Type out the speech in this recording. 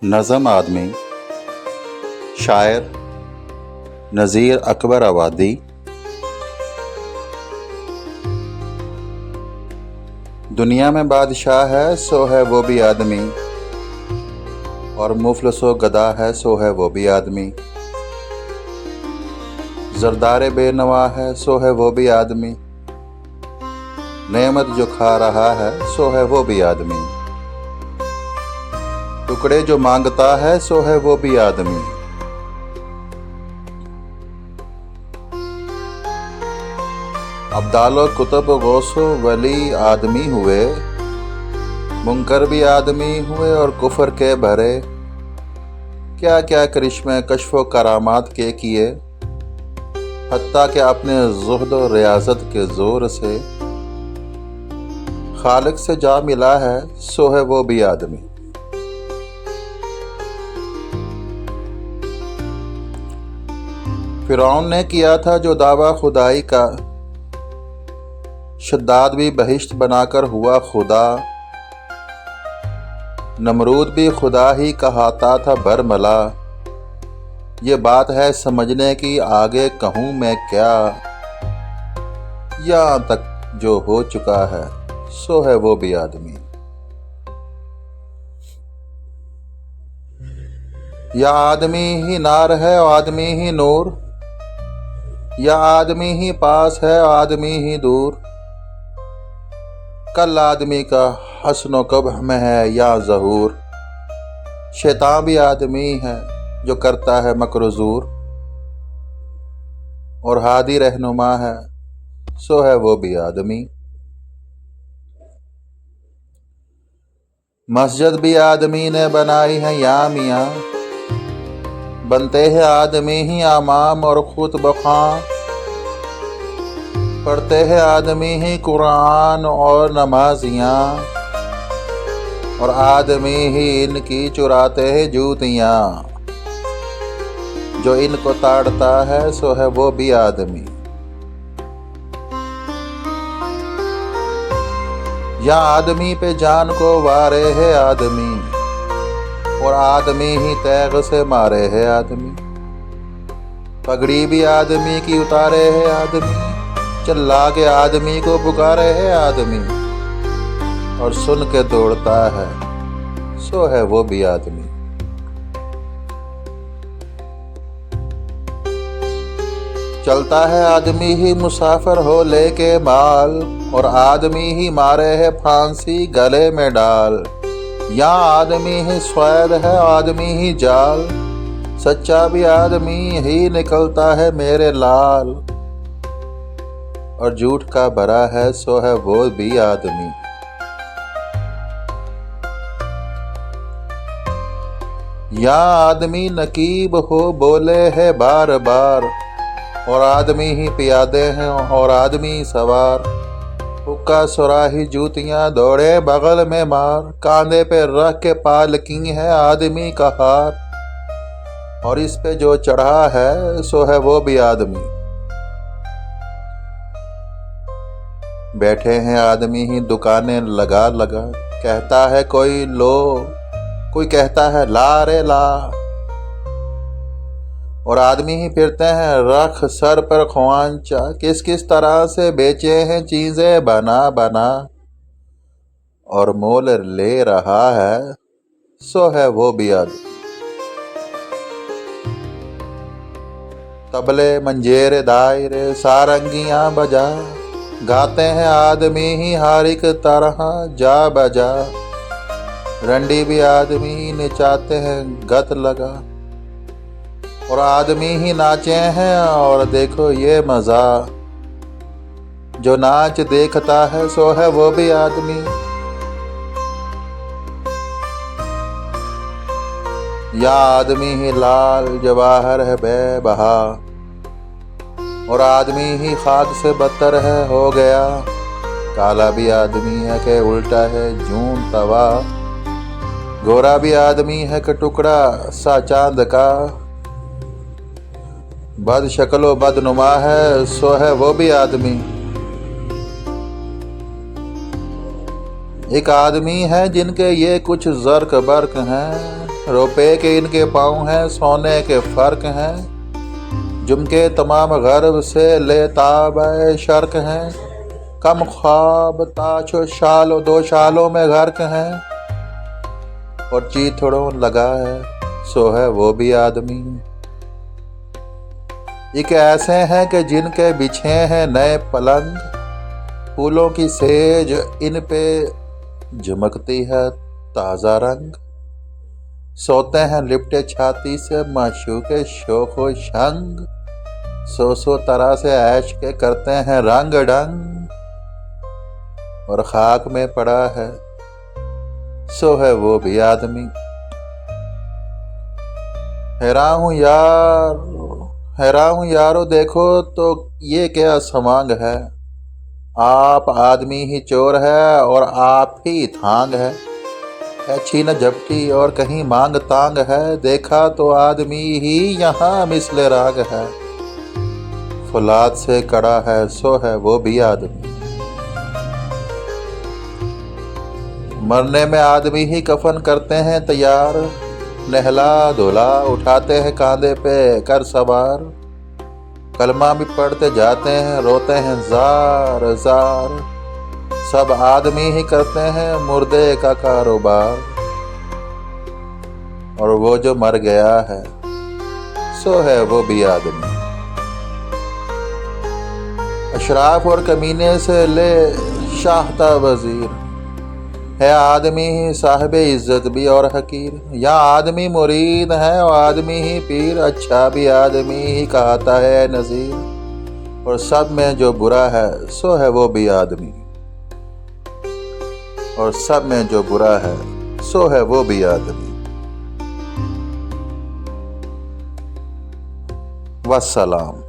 نظم آدمی، شاعر نذیر اکبر آبادی۔ دنیا میں بادشاہ ہے سو ہے وہ بھی آدمی، اور مفلس و گدا ہے سو ہے وہ بھی آدمی۔ زردار بے نوا ہے سو ہے وہ بھی آدمی، نعمت جو کھا رہا ہے سو ہے وہ بھی آدمی۔ ٹکڑے جو مانگتا ہے سو ہے وہ بھی آدمی۔ ابدال و کتب غوث و ولی آدمی ہوئے، منکر بھی آدمی ہوئے اور کفر کے بھرے۔ کیا کیا کرشمے کشف و کرامات کے کیے، حتیٰ کہ اپنے زہد و ریاضت کے زور سے خالق سے جا ملا ہے سو ہے وہ بھی آدمی۔ فرعون نے کیا تھا جو دعویٰ خدائی کا، شداد بھی بہشت بنا کر ہوا خدا۔ نمرود بھی خدا ہی کہاتا تھا برملا، یہ بات ہے سمجھنے کی آگے کہوں میں کیا۔ یہاں تک جو ہو چکا ہے سو ہے وہ بھی آدمی۔ یا آدمی ہی نار ہے آدمی ہی نور، یا آدمی ہی پاس ہے آدمی ہی دور۔ کل آدمی کا حسن و قبح میں ہے یا ظہور، شیطان بھی آدمی ہے جو کرتا ہے مکر و زور، اور ہادی رہنما ہے سو ہے وہ بھی آدمی۔ مسجد بھی آدمی نے بنائی ہے یا میاں، بنتے ہیں آدمی ہی امام اور خطبہ خواں۔ پڑھتے ہیں آدمی ہی قرآن اور نمازیاں، اور آدمی ہی ان کی چراتے ہیں جوتیاں۔ جو ان کو تاڑتا ہے سو ہے وہ بھی آدمی۔ یا آدمی پہ جان کو وارے ہے آدمی، اور آدمی ہی تیغ سے مارے ہے آدمی۔ پگڑی بھی آدمی کی اتارے ہے آدمی، چلا کے آدمی کو پکارے ہے آدمی، اور سن کے دوڑتا ہے سو ہے وہ بھی آدمی۔ چلتا ہے آدمی ہی مسافر ہو لے کے مال، اور آدمی ہی مارے ہے پھانسی گلے میں ڈال۔ یا آدمی ہی سوید ہے آدمی ہی جال، سچا بھی آدمی ہی نکلتا ہے میرے لال، اور جھوٹ کا بھرا ہے سو ہے وہ بھی آدمی۔ یا آدمی نقیب ہو بولے ہے بار بار، اور آدمی ہی پیادے ہیں اور آدمی سوار۔ حکا سراہی جوتیاں دوڑے بغل میں مار، کاندھے پہ رکھ کے پالکی ہے آدمی کا ہار، اور اس پہ جو چڑھا ہے سو ہے وہ بھی آدمی۔ بیٹھے ہیں آدمی ہی دکانیں لگا لگا، کہتا ہے کوئی لو، کوئی کہتا ہے لا رے لا، اور آدمی ہی پھرتے ہیں رکھ سر پر خوانچہ، کس کس طرح سے بیچے ہیں چیزیں بنا بنا، اور مول لے رہا ہے سو ہے وہ بھی آدمی۔ طبلے منجیر دائرے سارنگیاں بجا، گاتے ہیں آدمی ہی ہر ایک طرح جا بجا۔ رنڈی بھی آدمی ہی نچاتے ہیں گت لگا، اور آدمی ہی ناچے ہیں اور دیکھو یہ مزہ۔ جو ناچ دیکھتا ہے سو ہے وہ بھی آدمی۔ یا آدمی ہی لال جواہر ہے بے بہا، اور آدمی ہی خاک سے بدتر ہے ہو گیا۔ کالا بھی آدمی ہے کہ الٹا ہے جون توا، گورا بھی آدمی ہے کہ ٹکڑا سا چاند کا۔ بد شکل و بد نما ہے سو ہے وہ بھی آدمی۔ ایک آدمی ہے جن کے یہ کچھ زرق برق ہیں، روپے کے ان کے پاؤں ہیں، سونے کے فرق ہیں، جم کے تمام غرب سے لے تاب شرق ہیں، کم خواب تاج و شال و دو شالوں میں غرق ہیں، اور چیتھڑوں لگا ہے سو ہے وہ بھی آدمی۔ ایک ایسے ہیں کہ جن کے بچھے ہیں نئے پلنگ، پھولوں کی سیج ان پہ جھمکتی ہے تازہ رنگ، سوتے ہیں لپٹے چھاتی سے معشوق شوق و شنگ، سو طرح سے عیش کے کرتے ہیں رنگ ڈنگ، اور خاک میں پڑا ہے سو ہے وہ بھی آدمی۔ حیران ہوں یارو دیکھو تو یہ کیا سمانگ ہے، آپ آدمی ہی چور ہے اور آپ ہی تھانگ ہے چھین جھپٹی اور کہیں مانگ تانگ ہے، دیکھا تو آدمی ہی یہاں مثل راگ ہے، فولاد سے کڑا ہے سو ہے وہ بھی آدمی۔ مرنے میں آدمی ہی کفن کرتے ہیں تیار، نہلا دھلا اٹھاتے ہیں کاندھے پہ کر سوار، کلمہ بھی پڑھتے جاتے ہیں روتے ہیں زار زار، سب آدمی ہی کرتے ہیں مردے کا کاروبار، اور وہ جو مر گیا ہے سو ہے وہ بھی آدمی۔ اشراف اور کمینے سے لے شاہ تا وزیر، ہے آدمی ہی صاحب عزت بھی اور حقیر، یا آدمی مرید ہے اور آدمی ہی پیر، اچھا بھی آدمی ہی کہتا ہے نذیر، اور سب میں جو برا ہے سو ہے وہ بھی آدمی، اور سب میں جو برا ہے سو ہے وہ بھی آدمی۔ والسلام۔